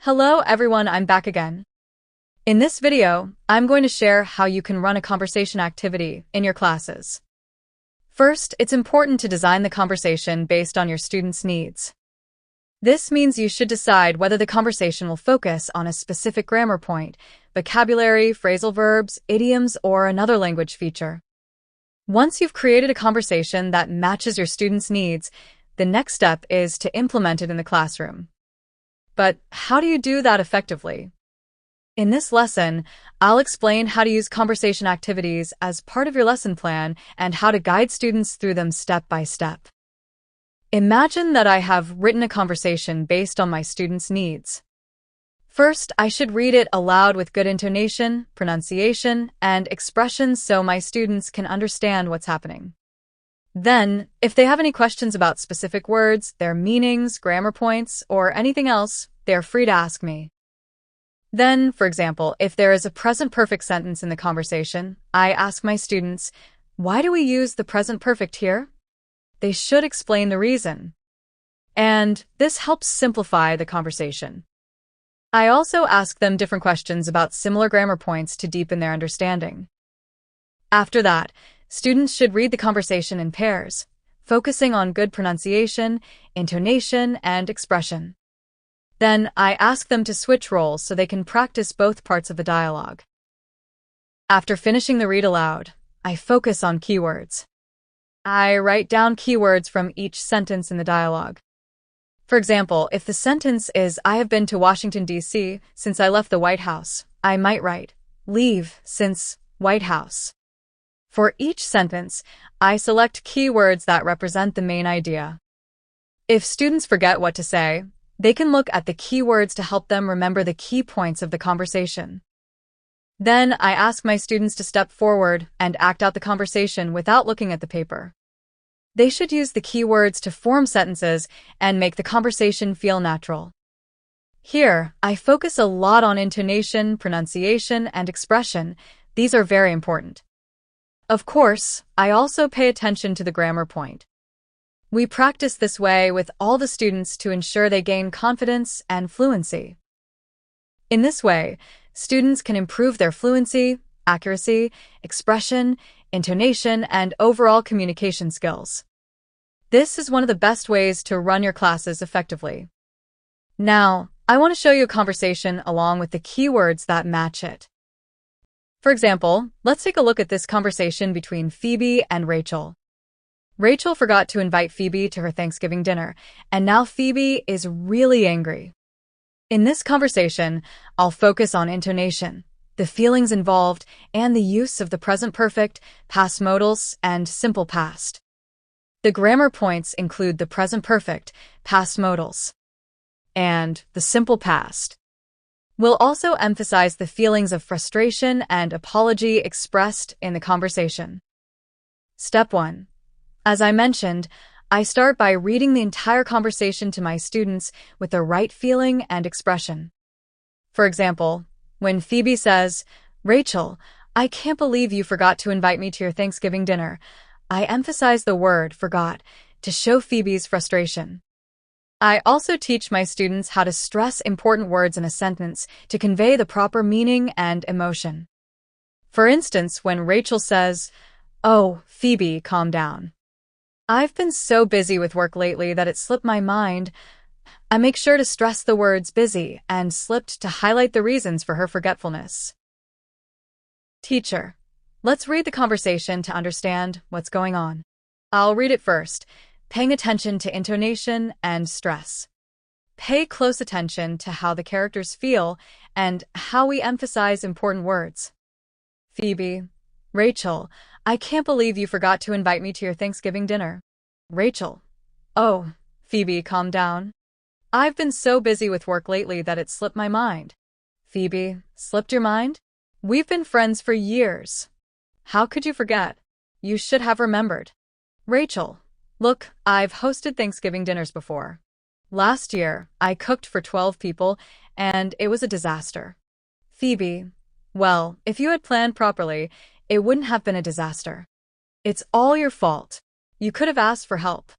Hello everyone, I'm back again. In this video, I'm going to share how you can run a conversation activity in your classes. First, it's important to design the conversation based on your students' needs. This means you should decide whether the conversation will focus on a specific grammar point, vocabulary, phrasal verbs, idioms, or another language feature. Once you've created a conversation that matches your students' needs, the next step is to implement it in the classroom. But how do you do that effectively? In this lesson, I'll explain how to use conversation activities as part of your lesson plan and how to guide students through them step by step. Imagine that I have written a conversation based on my students' needs. First, I should read it aloud with good intonation, pronunciation, and expressions so my students can understand what's happening. Then, if they have any questions about specific words, their meanings, grammar points, or anything else, they're free to ask me. Then, for example, if there is a present perfect sentence in the conversation, I ask my students, why do we use the present perfect here? They should explain the reason. And this helps simplify the conversation. I also ask them different questions about similar grammar points to deepen their understanding. After that, students should read the conversation in pairs, focusing on good pronunciation, intonation, and expression. Then I ask them to switch roles so they can practice both parts of the dialogue. After finishing the read aloud, I focus on keywords. I write down keywords from each sentence in the dialogue. For example, if the sentence is, I have been to Washington, D.C. since I left the White House, I might write, leave since White House. For each sentence, I select keywords that represent the main idea. If students forget what to say, they can look at the keywords to help them remember the key points of the conversation. Then I ask my students to step forward and act out the conversation without looking at the paper. They should use the keywords to form sentences and make the conversation feel natural. Here, I focus a lot on intonation, pronunciation, and expression. These are very important. Of course, I also pay attention to the grammar point. We practice this way with all the students to ensure they gain confidence and fluency. In this way, students can improve their fluency, accuracy, expression, intonation, and overall communication skills. This is one of the best ways to run your classes effectively. Now, I want to show you a conversation along with the keywords that match it. For example, let's take a look at this conversation between Phoebe and Rachel. Rachel forgot to invite Phoebe to her Thanksgiving dinner, and now Phoebe is really angry. In this conversation, I'll focus on intonation, the feelings involved, and the use of the present perfect, past modals, and simple past. The grammar points include the present perfect, past modals, and the simple past. We'll also emphasize the feelings of frustration and apology expressed in the conversation. Step 1. As I mentioned, I start by reading the entire conversation to my students with the right feeling and expression. For example, when Phoebe says, Rachel, I can't believe you forgot to invite me to your Thanksgiving dinner, I emphasize the word forgot to show Phoebe's frustration. I also teach my students how to stress important words in a sentence to convey the proper meaning and emotion. For instance, when Rachel says, Oh, Phoebe, calm down. I've been so busy with work lately that it slipped my mind. I make sure to stress the words busy and slipped to highlight the reasons for her forgetfulness. Teacher, let's read the conversation to understand what's going on. I'll read it first, paying attention to intonation and stress. Pay close attention to how the characters feel and how we emphasize important words. Phoebe, Rachel, I can't believe you forgot to invite me to your Thanksgiving dinner. Rachel, oh, Phoebe, calm down. I've been so busy with work lately that it slipped my mind. Phoebe, slipped your mind? We've been friends for years. How could you forget? You should have remembered. Rachel, look, I've hosted Thanksgiving dinners before. Last year, I cooked for 12 people, and it was a disaster. Phoebe, well, if you had planned properly, it wouldn't have been a disaster. It's all your fault. You could have asked for help.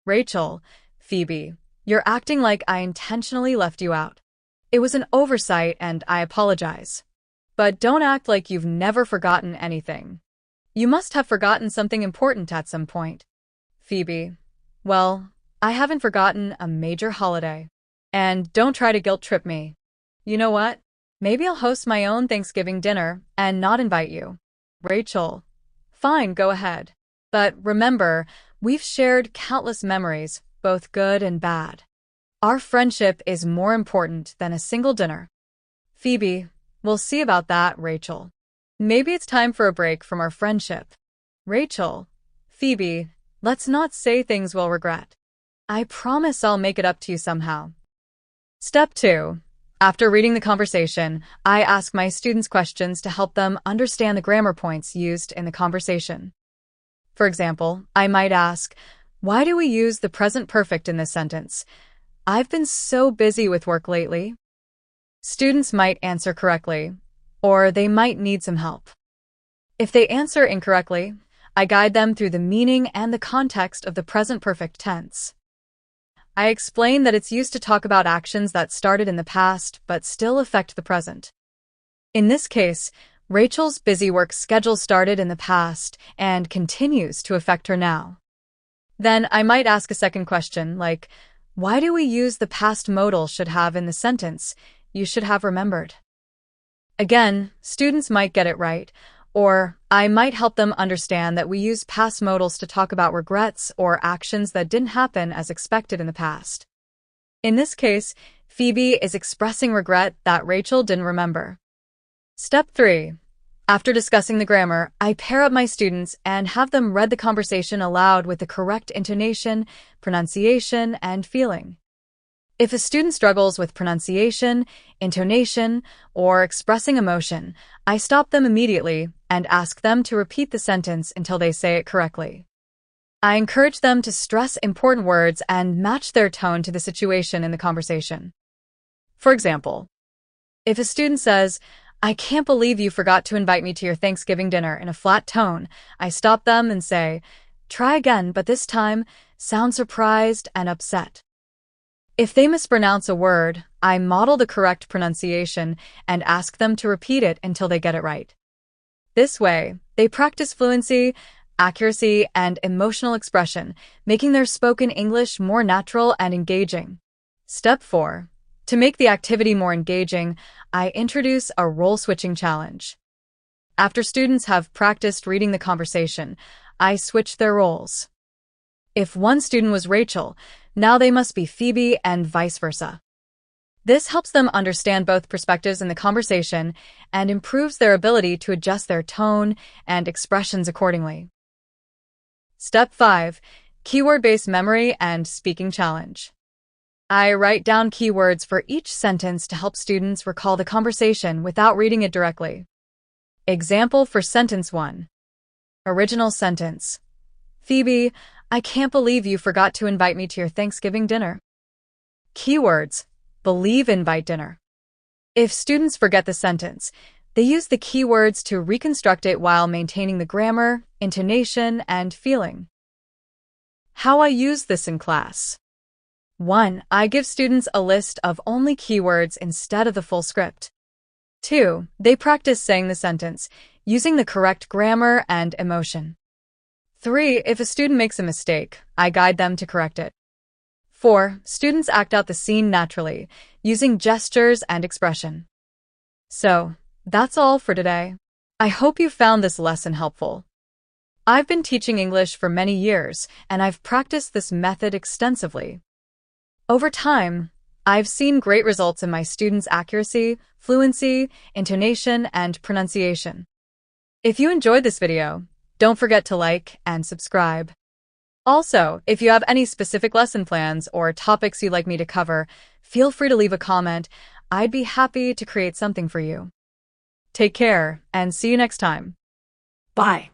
Rachel, Phoebe, you're acting like I intentionally left you out. It was an oversight and I apologize. But don't act like you've never forgotten anything. You must have forgotten something important at some point. Phoebe: well, I haven't forgotten a major holiday. And don't try to guilt trip me. You know what? Maybe I'll host my own Thanksgiving dinner and not invite you. Rachel: fine, go ahead. But remember, we've shared countless memories, both good and bad. Our friendship is more important than a single dinner. Phoebe: we'll see about that, Rachel. Maybe it's time for a break from our friendship. Rachel: Phoebe, let's not say things we'll regret. I promise I'll make it up to you somehow. Step 2. After reading the conversation, I ask my students questions to help them understand the grammar points used in the conversation. For example, I might ask, why do we use the present perfect in this sentence? I've been so busy with work lately. Students might answer correctly, or they might need some help. If they answer incorrectly, I guide them through the meaning and the context of the present perfect tense. I explain that it's used to talk about actions that started in the past but still affect the present. In this case, Rachel's busy work schedule started in the past and continues to affect her now. Then I might ask a second question, like, why do we use the past modal should have in the sentence, you should have remembered? Again, students might get it right, or I might help them understand that we use past modals to talk about regrets or actions that didn't happen as expected in the past. In this case, Phoebe is expressing regret that Rachel didn't remember. Step 3. After discussing the grammar, I pair up my students and have them read the conversation aloud with the correct intonation, pronunciation, and feeling. If a student struggles with pronunciation, intonation, or expressing emotion, I stop them immediately and ask them to repeat the sentence until they say it correctly. I encourage them to stress important words and match their tone to the situation in the conversation. For example, if a student says, I can't believe you forgot to invite me to your Thanksgiving dinner in a flat tone, I stop them and say, try again, but this time, sound surprised and upset. If they mispronounce a word, I model the correct pronunciation and ask them to repeat it until they get it right. This way, they practice fluency, accuracy, and emotional expression, making their spoken English more natural and engaging. Step 4. To make the activity more engaging, I introduce a role-switching challenge. After students have practiced reading the conversation, I switch their roles. If one student was Rachel, now they must be Phoebe and vice versa. This helps them understand both perspectives in the conversation and improves their ability to adjust their tone and expressions accordingly. Step 5. Keyword-based memory and speaking challenge. I write down keywords for each sentence to help students recall the conversation without reading it directly. Example for sentence 1. Original sentence. Phoebe, I can't believe you forgot to invite me to your Thanksgiving dinner. Keywords: believe, invite, dinner. If students forget the sentence, they use the keywords to reconstruct it while maintaining the grammar, intonation, and feeling. How I use this in class. 1. I give students a list of only keywords instead of the full script. 2. They practice saying the sentence, using the correct grammar and emotion. 3. If a student makes a mistake, I guide them to correct it. 4. Students act out the scene naturally, using gestures and expression. So, that's all for today. I hope you found this lesson helpful. I've been teaching English for many years, and I've practiced this method extensively. Over time, I've seen great results in my students' accuracy, fluency, intonation, and pronunciation. If you enjoyed this video, don't forget to like and subscribe. Also, if you have any specific lesson plans or topics you'd like me to cover, feel free to leave a comment. I'd be happy to create something for you. Take care, and see you next time. Bye.